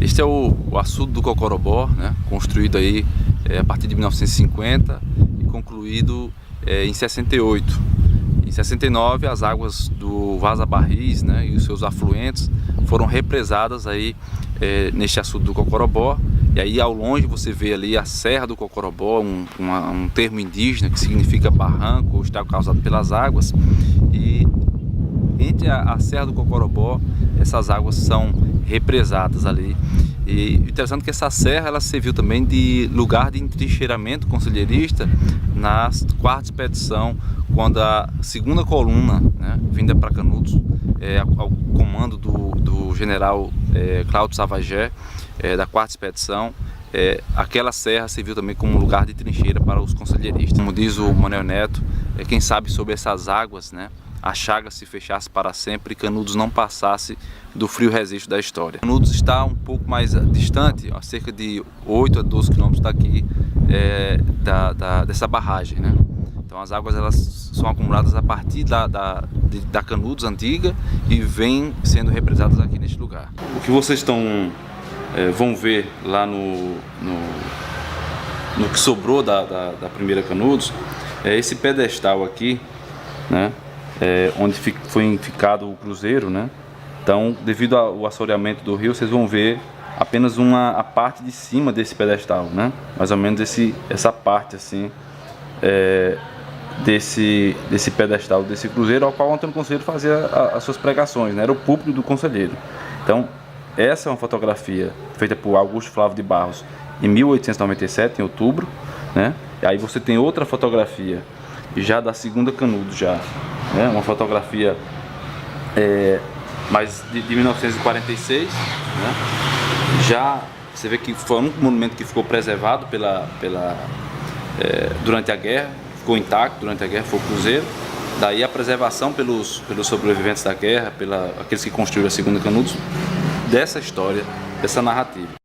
Este é o açude do Cocorobó, né? Construído aí a partir de 1950 e concluído em 68. Em 69 as águas do Vaza Barris, né, e os seus afluentes foram represadas aí neste açude do Cocorobó. E aí ao longe você vê ali a Serra do Cocorobó, um termo indígena que significa barranco ou estrago causado pelas águas. E entre a Serra do Cocorobó, essas águas são represadas ali. E interessante que essa serra ela serviu também de lugar de entrincheiramento conselheirista na quarta expedição, quando a segunda coluna, né, vinda para Canudos, ao comando do general Cláudio Savagé, da quarta expedição, aquela serra serviu também como lugar de trincheira para os conselheiristas. Como diz o Manuel Neto, quem sabe sobre essas águas, né, a chaga se fechasse para sempre e Canudos não passasse do frio registro da história. Canudos está um pouco mais distante, a cerca de 8 a 12 quilômetros daqui dessa barragem, né? Então as águas elas são acumuladas a partir da Canudos antiga e vêm sendo represadas aqui neste lugar. O que vocês vão ver lá no que sobrou da primeira Canudos é esse pedestal aqui, né? Onde foi ficado o cruzeiro, né? Então, devido ao assoreamento do rio, vocês vão ver apenas a parte de cima desse pedestal, né? Mais ou menos essa parte assim desse pedestal desse cruzeiro, ao qual o Antônio Conselheiro fazia as suas pregações, né? Era o púlpito do conselheiro. Então, essa é uma fotografia feita por Augusto Flávio de Barros em 1897, em outubro, né? E aí você tem outra fotografia já da segunda Canudos, né? Uma fotografia mais de 1946, né? Já você vê que foi um monumento que ficou preservado durante a guerra, ficou intacto durante a guerra, foi o cruzeiro. Daí a preservação pelos sobreviventes da guerra, aqueles que construíram a segunda Canudos, dessa história, dessa narrativa.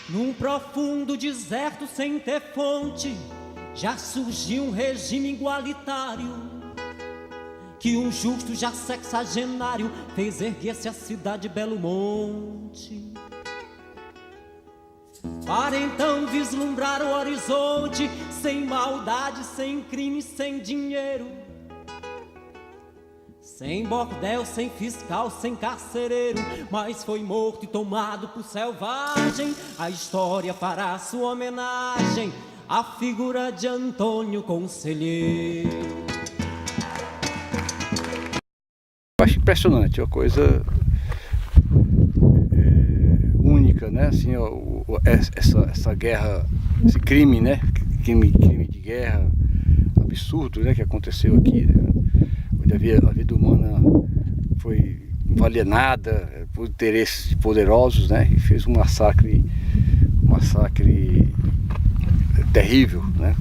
Num profundo deserto sem ter fonte, já surgiu um regime igualitário, que um justo já sexagenário fez erguer-se a cidade Belo Monte. Para então vislumbrar o horizonte, sem maldade, sem crime, sem dinheiro, sem bordel, sem fiscal, sem carcereiro, mas foi morto e tomado por selvagem. A história fará sua homenagem à figura de Antônio Conselheiro. Eu acho impressionante, uma coisa única, né? Assim, essa guerra, esse crime, né? Crime de guerra absurdo, né? Que aconteceu aqui, né? Onde a vida humana não valia nada por interesses de poderosos, né? E fez um massacre terrível, né?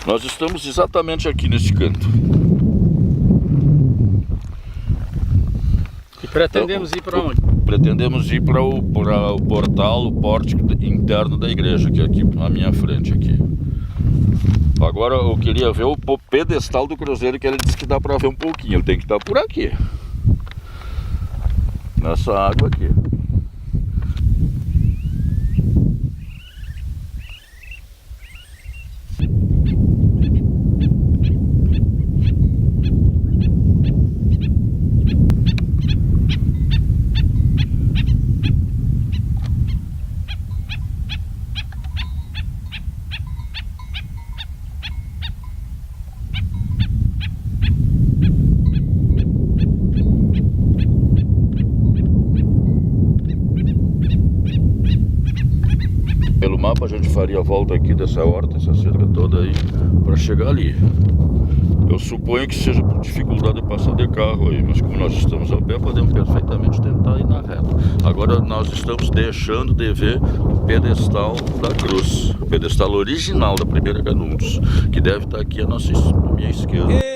Nós estamos exatamente aqui neste canto. E pretendemos ir para onde? Pretendemos ir para o portal, o pórtico interno da igreja, que é aqui na minha frente aqui. Agora eu queria ver o pedestal do cruzeiro, que ele disse que dá para ver um pouquinho. Ele tem que estar por aqui, nessa água aqui. Pelo mapa a gente faria a volta aqui dessa horta, essa cerca toda aí, para chegar ali. Eu suponho que seja por dificuldade de passar de carro aí, mas como nós estamos a pé, podemos perfeitamente tentar ir na reta. Agora nós estamos deixando de ver pedestal da cruz, o pedestal original da primeira Canudos, que deve estar aqui à minha esquerda.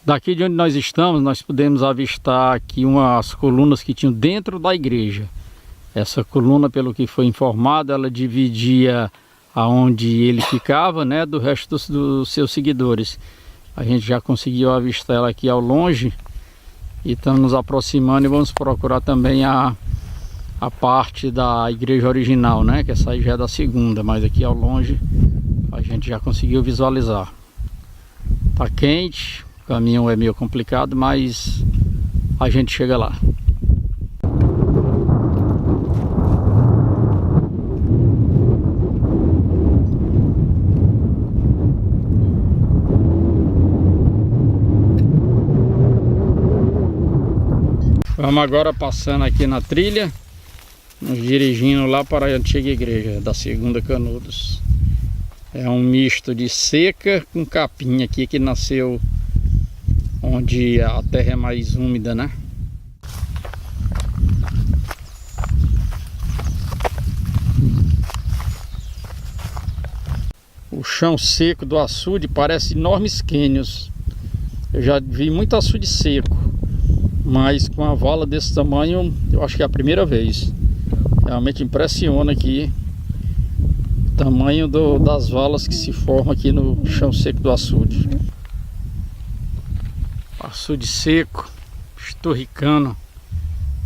Daqui de onde nós estamos, nós podemos avistar aqui umas colunas que tinham dentro da igreja. Essa coluna, pelo que foi informado, ela dividia aonde ele ficava, né, do resto dos seus seguidores. A gente já conseguiu avistar ela aqui ao longe e estamos nos aproximando e vamos procurar também a parte da igreja original, né, que essa aí já é da segunda, mas aqui ao longe a gente já conseguiu visualizar. Tá quente. O caminho é meio complicado, mas a gente chega lá. Vamos agora passando aqui na trilha, nos dirigindo lá para a antiga igreja da segunda Canudos. É um misto de seca com capim aqui que nasceu onde a terra é mais úmida, né? O chão seco do açude parece enormes cânions. Eu já vi muito açude seco, mas com a vala desse tamanho eu acho que é a primeira vez. Realmente impressiona aqui o tamanho das valas que se formam aqui no chão seco do açude. Açude seco, esturricando,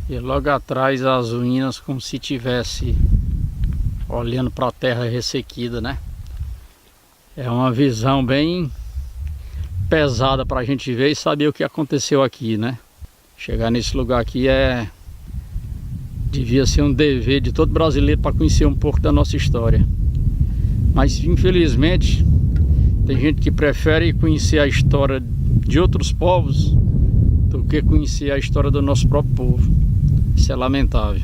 e logo atrás as ruínas como se tivesse olhando para a terra ressequida, né? É uma visão bem pesada para a gente ver e saber o que aconteceu aqui, né? Chegar nesse lugar aqui devia ser um dever de todo brasileiro para conhecer um pouco da nossa história. Mas infelizmente tem gente que prefere conhecer a história de outros povos do que conhecer a história do nosso próprio povo. Isso é lamentável.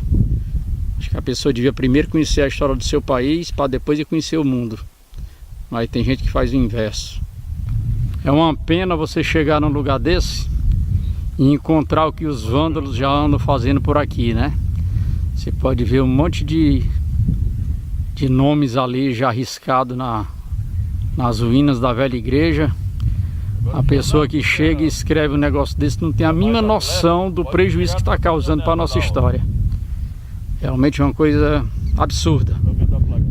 Acho que a pessoa devia primeiro conhecer a história do seu país para depois ir conhecer o mundo. Mas tem gente que faz o inverso. É uma pena você chegar num lugar desse e encontrar o que os vândalos já andam fazendo por aqui, né? Você pode ver um monte de nomes ali já riscados nas ruínas da velha igreja. A pessoa que chega e escreve um negócio desse não tem a mínima noção do prejuízo que está causando para a nossa história. Realmente é uma coisa absurda,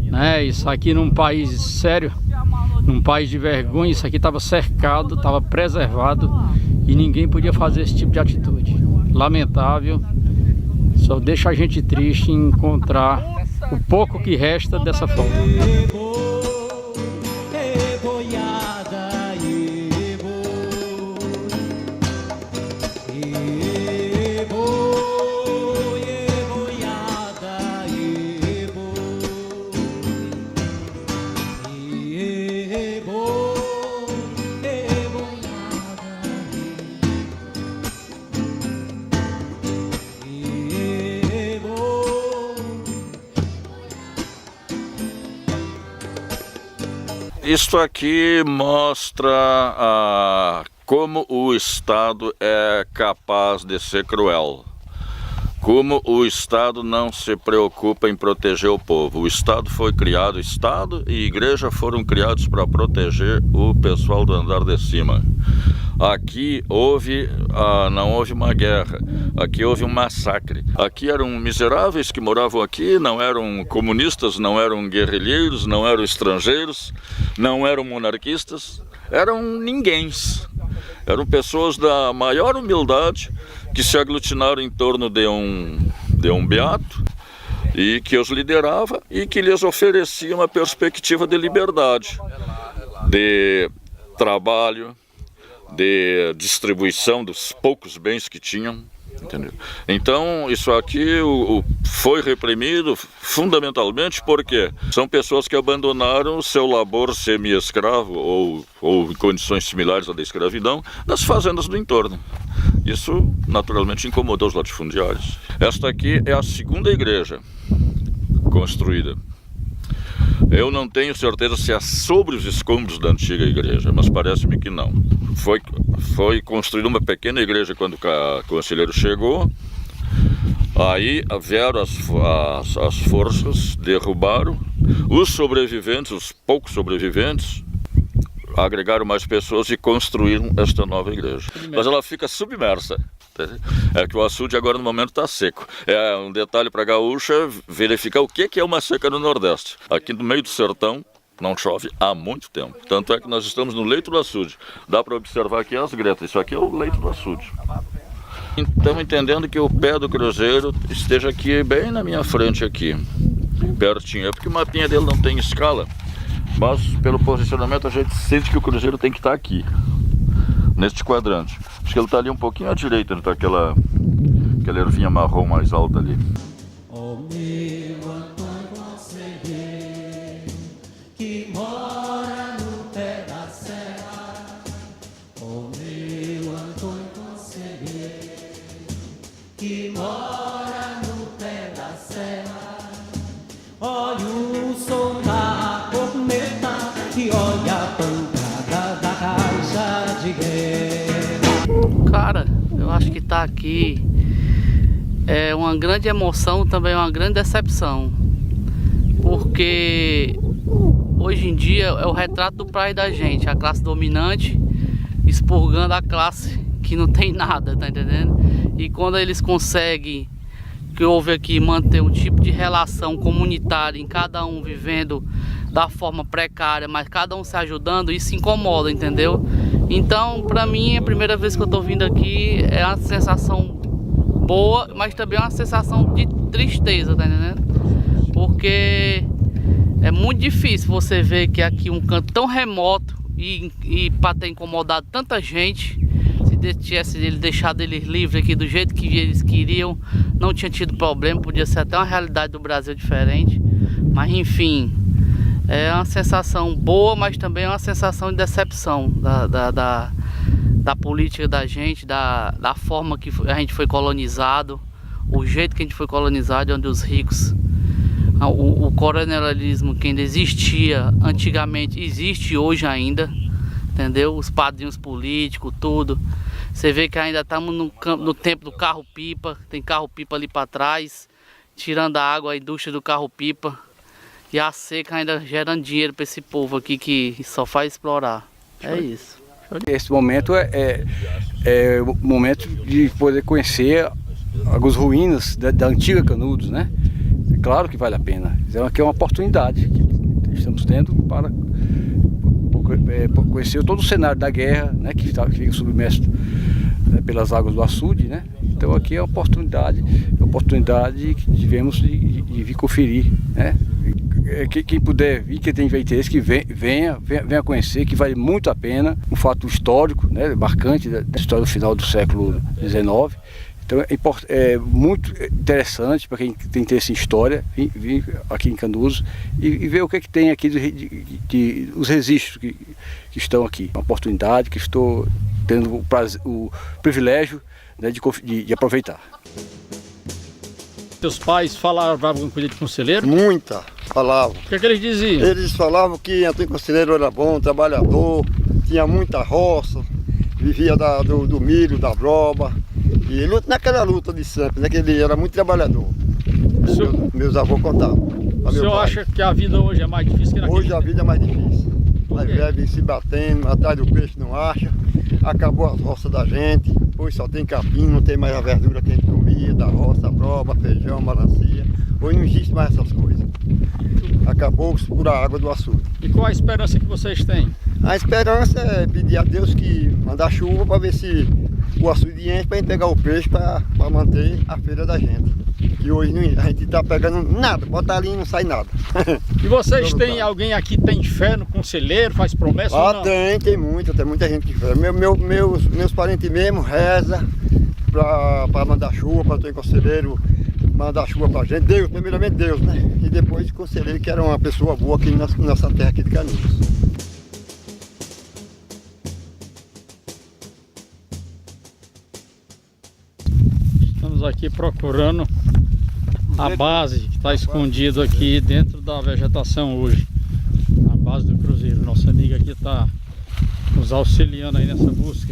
né? Isso aqui num país sério, num país de vergonha, isso aqui estava cercado, estava preservado e ninguém podia fazer esse tipo de atitude. Lamentável, só deixa a gente triste em encontrar o pouco que resta dessa forma. Isto aqui mostra como o Estado é capaz de ser cruel. como o Estado não se preocupa em proteger o povo. O Estado foi criado, Estado e igreja foram criados para proteger o pessoal do andar de cima. Aqui não houve uma guerra, aqui houve um massacre. Aqui eram miseráveis que moravam aqui, não eram comunistas, não eram guerrilheiros, não eram estrangeiros, não eram monarquistas, eram ninguéms. Eram pessoas da maior humildade que se aglutinaram em torno de um beato e que os liderava e que lhes oferecia uma perspectiva de liberdade, de trabalho, de distribuição dos poucos bens que tinham, entendeu? Então isso aqui foi reprimido fundamentalmente porque são pessoas que abandonaram o seu labor semi-escravo ou em condições similares à da escravidão nas fazendas do entorno. Isso naturalmente incomodou os latifundiários. Esta aqui é a segunda igreja construída. Eu não tenho certeza se é sobre os escombros da antiga igreja, mas parece-me que não. Foi construída uma pequena igreja quando o conselheiro chegou. Aí vieram as forças, derrubaram. Os sobreviventes, os poucos sobreviventes, agregaram mais pessoas e construíram esta nova igreja. Mas ela fica submersa. É que o açude agora no momento está seco. É um detalhe para a gaúcha verificar o que é uma seca no Nordeste. Aqui no meio do sertão não chove há muito tempo. Tanto é que nós estamos no leito do açude. Dá para observar aqui as gretas. Isso aqui é o leito do açude. Estamos entendendo que o pé do cruzeiro esteja aqui bem na minha frente aqui, pertinho. É porque o mapinha dele não tem escala, mas pelo posicionamento a gente sente que o cruzeiro tem que estar aqui, neste quadrante. Acho que ele está ali um pouquinho à direita, está aquela ervinha marrom mais alta ali. Oh, meu Antônio Conselheiro, que mora no pé da serra. Oh, meu Antônio Conselheiro, que mora no pé da serra. Olha o som da corneta e olha a pancada da caixa de guerra. Cara, eu acho que tá aqui é uma grande emoção, também uma grande decepção, porque hoje em dia é o retrato do país da gente, a classe dominante expurgando a classe que não tem nada, tá entendendo? E quando eles conseguem, que houve aqui, manter um tipo de relação comunitária em cada um vivendo da forma precária, mas cada um se ajudando, isso incomoda, entendeu? Então, pra mim, a primeira vez que eu tô vindo aqui é uma sensação boa, mas também é uma sensação de tristeza, tá entendendo? Porque é muito difícil você ver que aqui um canto tão remoto e para ter incomodado tanta gente, se tivesse ele deixado eles livres aqui do jeito que eles queriam, não tinha tido problema, podia ser até uma realidade do Brasil diferente, mas enfim, é uma sensação boa, mas também é uma sensação de decepção da política da gente, da forma que a gente foi colonizado, o jeito que a gente foi colonizado, onde os ricos, o coronelismo que ainda existia antigamente, existe hoje ainda, entendeu? Os padrinhos políticos, tudo. Você vê que ainda estamos no tempo do carro-pipa, tem carro-pipa ali para trás, tirando a água, a indústria do carro-pipa. E a seca ainda gerando dinheiro para esse povo aqui que só faz explorar. É isso. Esse momento é o momento de poder conhecer algumas ruínas da antiga Canudos, né? É claro que vale a pena. Então aqui é uma oportunidade que estamos tendo para conhecer todo o cenário da guerra, né? Que fica submerso, né, pelas águas do açude, né? Então aqui é uma oportunidade que tivemos de vir conferir, né? Quem puder vir, quem tem interesse, que venha conhecer, que vale muito a pena. Um fato histórico, né, marcante da história do final do século XIX. Então é muito interessante para quem tem interesse em história vir aqui em Canudos e ver o que é que tem aqui os registros que estão aqui. Uma oportunidade que estou tendo o privilégio, né, de aproveitar. Teus pais falavam alguma coisa de conselheiro? Muita, falavam. O que é que eles diziam? Eles falavam que Antônio Conselheiro era bom, trabalhador, tinha muita roça, vivia do milho, da broba, E ele naquela luta de sempre, né? Que ele era muito trabalhador. Meus avós contavam. O senhor acha que a vida hoje é mais difícil que naquele Hoje a vida é mais difícil. As velhas se batendo, atrás do peixe não acha. Acabou as roças da gente. Hoje só tem capim, não tem mais a verdura que a gente comia, da roça, broba, feijão, melancia. Hoje não existe mais essas coisas. Acabou por a água do açude. E qual a esperança que vocês têm? A esperança é pedir a Deus que mandar chuva para ver se o açude enche para a gente pegar o peixe para manter a feira da gente. E hoje a gente está pegando nada, bota ali e não sai nada. E vocês têm, alguém aqui tem fé no conselheiro, faz promessa ou não? Tem muita gente que fé. Meus parentes mesmo rezam para mandar chuva, para o conselheiro mandar chuva para a gente. Deus, primeiramente Deus, né? E depois o conselheiro, que era uma pessoa boa aqui na nossa terra aqui de Canudos. Estamos aqui procurando a base que está escondida aqui dentro da vegetação hoje. A base do cruzeiro. Nossa amiga aqui está nos auxiliando aí nessa busca.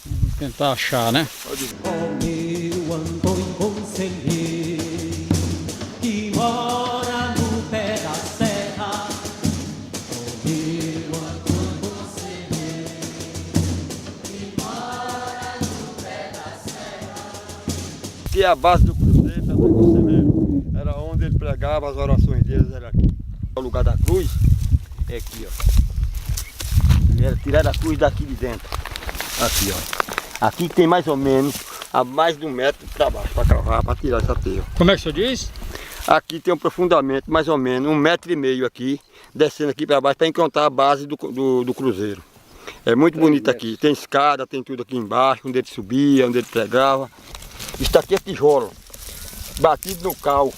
Vamos tentar achar, né? Ó meu Antônio Conselheiro, que mora no pé da serra. Ó meu Antônio Conselheiro, que mora no pé da serra. Aqui é a base do cruzeiro, do conselheiro. Era onde ele pregava, as orações deles era aqui. O lugar da cruz é aqui, ó. Ele era tirar a cruz daqui de dentro. Aqui, ó. Aqui tem mais ou menos a mais de 1 metro para baixo, para cavar, para tirar essa teia. Como é que o senhor diz? Aqui tem um aprofundamento mais ou menos 1,5 metro aqui, descendo aqui para baixo para encontrar a base do cruzeiro. É muito bonito aqui, tem escada, tem tudo aqui embaixo, onde ele subia, onde ele pregava. Isso aqui é tijolo, batido no cal,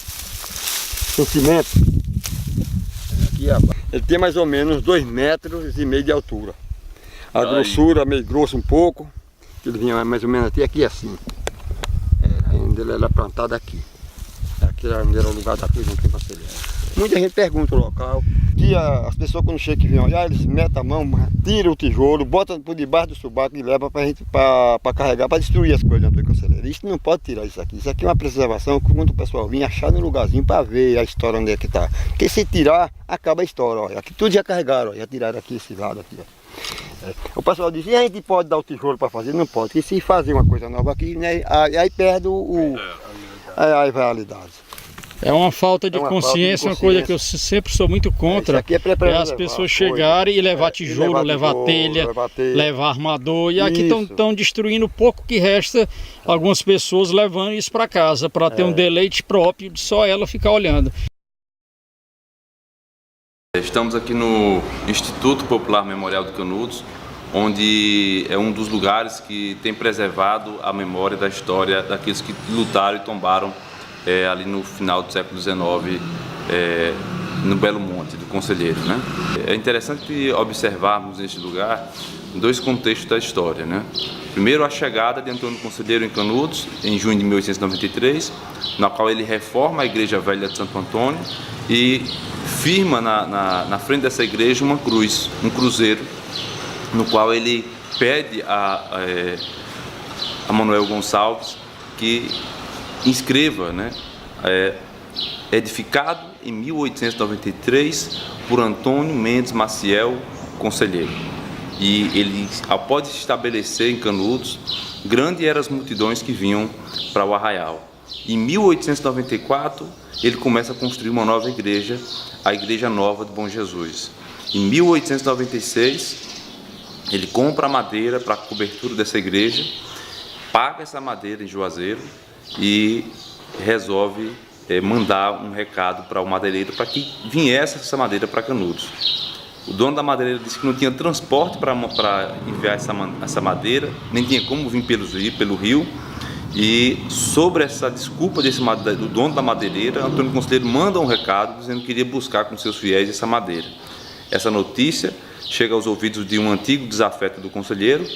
em cimento. Aqui, ele tem mais ou menos 2,5 metros de altura. A grossura meio grossa um pouco. Ele vinha mais ou menos até aqui assim. Ainda ele era plantado aqui. Aqui era onde era o lugar da cruz, não tem conselheiro. Muita gente pergunta o local. Que as pessoas quando chegam aqui vêm olhar, eles metem a mão, tiram o tijolo, botam por debaixo do subaco e levam para carregar, para destruir as coisas do conselheiro. Isso não pode tirar isso aqui. Isso aqui é uma preservação que quando o pessoal vinha achar no lugarzinho para ver a história onde é que está. Porque se tirar, acaba a história. Olha. Aqui tudo já carregaram, já tiraram aqui esse lado aqui. Ó. O pessoal diz, e a gente pode dar o tijolo para fazer? Não pode, porque se fazer uma coisa nova aqui, né, aí perde a realidade. É uma falta de consciência, uma coisa que eu sempre sou muito contra. É as pessoas chegarem e levar tijolo, levar telha, levar armador. E aqui estão destruindo o pouco que resta, algumas pessoas levando isso para casa, para ter um deleite próprio de só ela ficar olhando. Estamos aqui no Instituto Popular Memorial de Canudos, onde é um dos lugares que tem preservado a memória da história daqueles que lutaram e tombaram ali no final do século XIX, no Belo Monte, do Conselheiro, né? É interessante observarmos neste lugar 2 contextos da história, né? Primeiro, a chegada de Antônio Conselheiro em Canudos, em junho de 1893, na qual ele reforma a Igreja Velha de Santo Antônio e firma na frente dessa igreja uma cruz, um cruzeiro, no qual ele pede a Manuel Gonçalves que inscreva, né, edificado em 1893 por Antônio Mendes Maciel, conselheiro. E ele, após se estabelecer em Canudos, grandes eram as multidões que vinham para o arraial. Em 1894, ele começa a construir uma nova igreja, a Igreja Nova do Bom Jesus. Em 1896, ele compra a madeira para a cobertura dessa igreja, paga essa madeira em Juazeiro e resolve mandar um recado para o madeireiro para que viesse essa madeira para Canudos. O dono da madeireira disse que não tinha transporte para enviar essa madeira, nem tinha como vir pelo rio. E sobre essa desculpa do dono da madeireira, Antônio Conselheiro manda um recado dizendo que iria buscar com seus fiéis essa madeira. Essa notícia chega aos ouvidos de um antigo desafeto do conselheiro,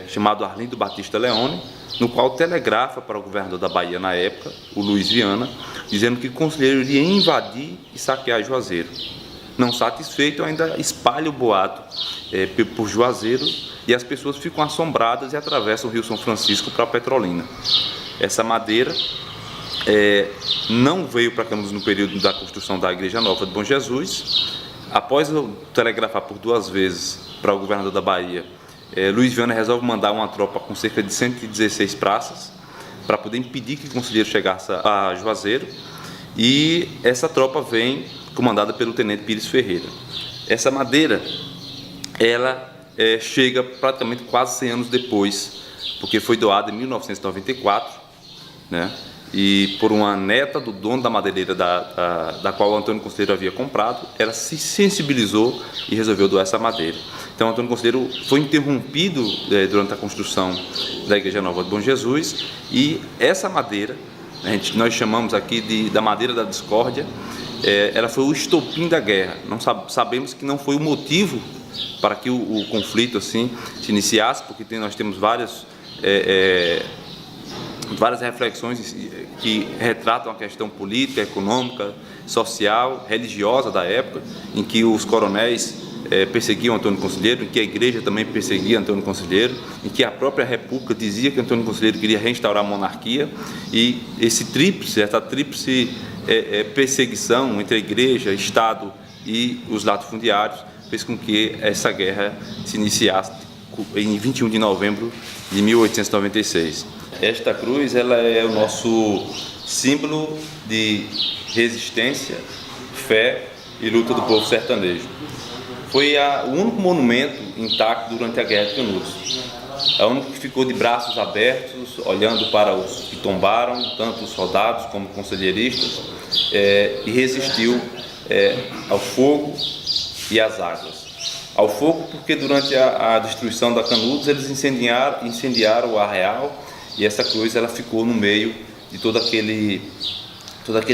chamado Arlindo Batista Leone, no qual telegrafa para o governador da Bahia na época, o Luiz Viana, dizendo que o conselheiro iria invadir e saquear Juazeiro. não satisfeito, ainda espalha o boato por Juazeiro e as pessoas ficam assombradas e atravessam o Rio São Francisco para Petrolina. Essa madeira não veio para Canudos no período da construção da Igreja Nova de Bom Jesus. Após eu telegrafar por 2 vezes para o governador da Bahia, Luiz Viana resolve mandar uma tropa com cerca de 116 praças para poder impedir que o conselheiro chegasse a Juazeiro, e essa tropa vem comandada pelo tenente Pires Ferreira. Essa madeira, ela chega praticamente quase 100 anos depois, porque foi doada em 1994, né? E por uma neta do dono da madeireira da qual o Antônio Conselheiro havia comprado, ela se sensibilizou e resolveu doar essa madeira. Então, o Antônio Conselheiro foi interrompido durante a construção da Igreja Nova de Bom Jesus, e essa madeira, nós chamamos aqui da madeira da discórdia, ela foi o estopim da guerra. Não sabemos que não foi o motivo para que o conflito assim se iniciasse, porque nós temos várias reflexões que retratam a questão política, econômica, social, religiosa da época, em que os coronéis perseguiam Antônio Conselheiro, em que a igreja também perseguia Antônio Conselheiro, em que a própria República dizia que Antônio Conselheiro queria restaurar a monarquia, e essa tríplice perseguição entre a igreja, Estado e os latifundiários fez com que essa guerra se iniciasse em 21 de novembro de 1896. Esta cruz, ela é o nosso símbolo de resistência, fé e luta do povo sertanejo. Foi o único monumento intacto durante a Guerra de Canudos. É o único que ficou de braços abertos, olhando para os que tombaram, tanto os soldados como conselheiristas, e resistiu ao fogo e às águas. Ao fogo porque durante a destruição da Canudos eles incendiaram o arraial, e essa cruz ela ficou no meio de todo aquele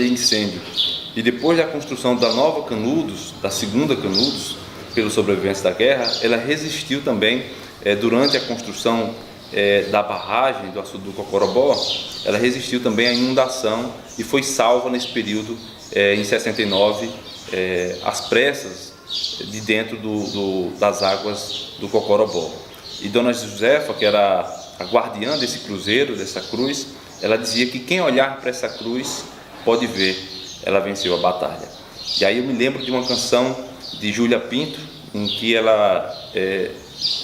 incêndio. E depois da construção da nova Canudos, da segunda Canudos, pelos sobreviventes da guerra, ela resistiu também durante a construção da barragem do açude do Cocorobó. Ela resistiu também à inundação e foi salva nesse período, em 69, às pressas, de dentro das águas do Cocorobó. E Dona Josefa, que era a guardiã desse cruzeiro, dessa cruz, ela dizia que quem olhar para essa cruz pode ver, ela venceu a batalha. E aí eu me lembro de uma canção de Júlia Pinto, em que ela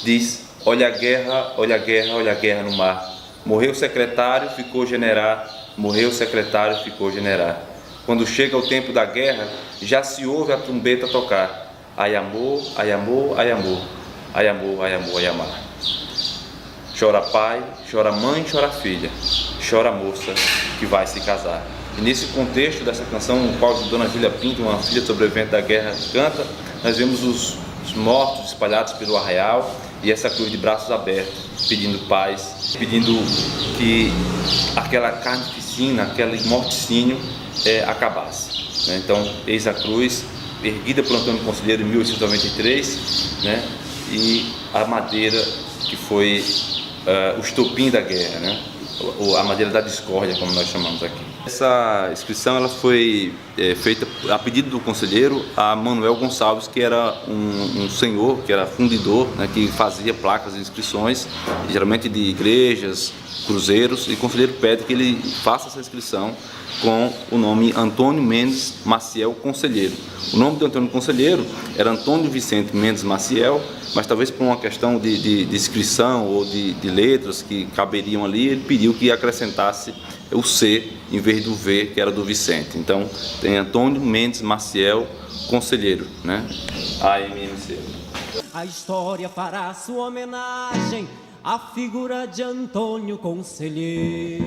diz: olha a guerra, olha a guerra, olha a guerra no mar. Morreu o secretário, ficou general. Morreu o secretário, ficou general. Quando chega o tempo da guerra, já se ouve a trombeta tocar. Ai amor, ai amor, ai amor. Ai amor, ai amor, ai amar. Chora pai, chora mãe, chora filha. Chora moça que vai se casar. E nesse contexto dessa canção, no qual Dona Júlia Pinto, uma filha sobrevivente da guerra, canta, nós vemos os mortos espalhados pelo arraial e essa cruz de braços abertos, pedindo paz, pedindo que aquela carnificina, aquele morticínio acabasse. Então, eis a cruz, erguida por Antônio Conselheiro em 1893, e a madeira que foi o estopim da guerra, a madeira da discórdia, como nós chamamos aqui. Essa inscrição ela foi feita a pedido do conselheiro a Manuel Gonçalves, que era um senhor, que era fundidor, que fazia placas de inscrições, geralmente de igrejas, cruzeiros, e o conselheiro pede que ele faça essa inscrição com o nome Antônio Mendes Maciel Conselheiro. O nome do Antônio Conselheiro era Antônio Vicente Mendes Maciel, mas talvez por uma questão de inscrição ou de letras que caberiam ali, ele pediu que acrescentasse o C em vez do V, que era do Vicente. Então tem Antônio Mendes Maciel Conselheiro, AMMC. A história fará sua homenagem à figura de Antônio Conselheiro.